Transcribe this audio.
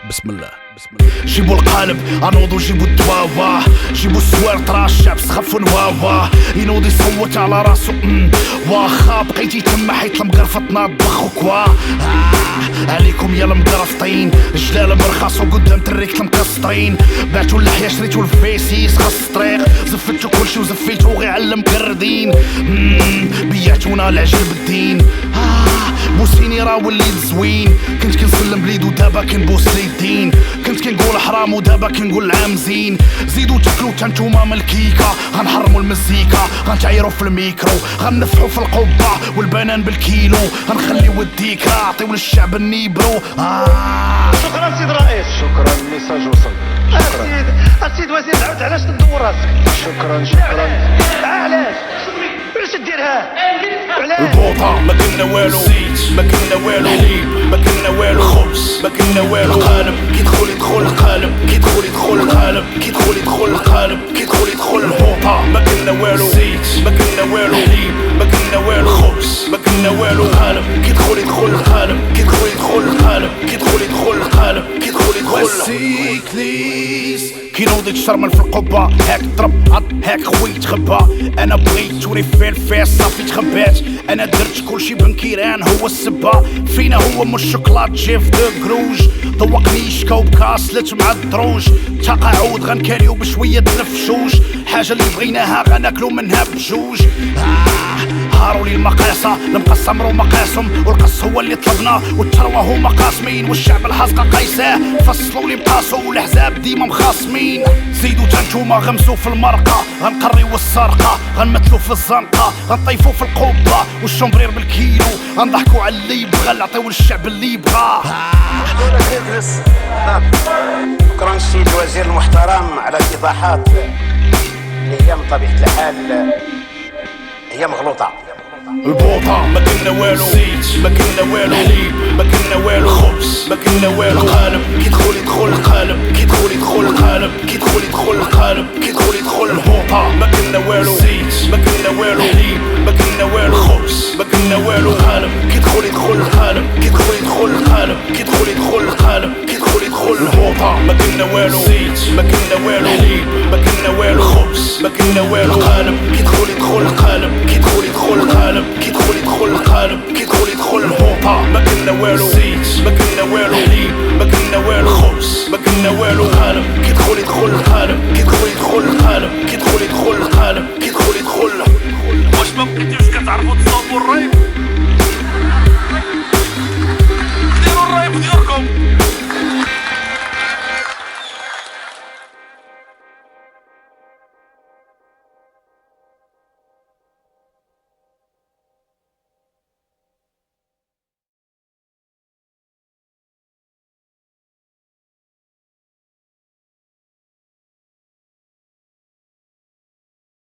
بسم الله. جيبوا القالب انوضوا جيبوا الدواوة، جيبوا السوار ترى الشعب سخف نواوا، ينوض يصوت على راسو واخا بقيتي تما حيت المقرفطنا طبخوكوا. عليكم يا المقرفطين جلال برخاصو قدام تريك المكسطين، بعتو اللحية شريتو الفيسيس خاص الطريق، زفتو كلشي وزفيتو غير على المقردين، بيعتونا العجل بالدين. بوسيني راه وليت زوين، كنت كنسلم بليد ودابا كنبوس ليدين، كنت كنقول حرام ودابا كنقول العام زين. زيدو تاكلو تا نتوما من الكيكه، غنحرمو المزيكا غنتعايرو في الميكرو، غنفحو في القبه والبنان بالكيلو، غنخليو الذكرى عطيو للشعب النيبرو. شكرا سيد الرئيس. شكرا الميساج وصل. السيد وزير عاود علاش تدور راسك؟ شكرا علاش ديرها؟ البوطة ما كنا والو، ما كنا والو، ما كنا والو، خبز ما كنا والو، قالب كيدخل يدخل القالب، كيدخل يدخل القالب، كيدخل يدخل القالب، كيدخل يدخل البوطة ما كنا والو، ما كنا والو، ما كنا والو، خبز ما كنا والو، قالب كيدخل يدخل القالب، كيدخل يدخل القالب، كيدخل يدخل القالب، كيدخل يدخل وسيكليس كينوض يتشرمل في القبة، هاك ضرب عض هاك خوي تخبى، انا بغيت توري فين الفيس صافي تخبات، انا درت كلشي بنكيران هو السبة، فينا هو مش شوكولات جيف دو كروج، ذوقني شكاو بكاسلت مع الدروج، تقاعد غنكاريو بشوية الفشوش، حاجة اللي بغيناها غناكلو منها بجوج. هارو لي المقاسة المقسم رو مقاسم، والقص هو اللي طلبنا والثروة هما قاسمين، والشعب الحزقة قيساه فصلوا لي مقاسو والحزاب ديما مخاصمين. زيدو تانتوما غمسو في المرقة، غنقريو السرقة غنمثلو في الزنقة، غنطيفو في القبة والشمبرير بالكيلو، غنضحكو على اللي يبغى نعطيو للشعب اللي يبغى. شكرا السيد الوزير المحترم على الايضاحات اللي هي من طبيعة الحال هي مغلوطة. البوطة ما كنا والو، ما كنا والو، ما كنا والو، خبز ما كنا والو، قالب كيدخل يدخل القالب، كيدخل يدخل القالب، كيدخل يدخل القالب، كيدخل يدخل البوطة ما كنا والو، ما كنا والو، ما كنا والو، خبز ما كنا والو، قالب كيدخل يدخل القالب، كيدخل يدخل القالب، كيدخل يدخل القالب، كيدخل يدخل البوطة ما كنا والو، ما كنا والو، ما كنا والو، خبز ما كنا والو، قالب كيدخل يدخل القالب.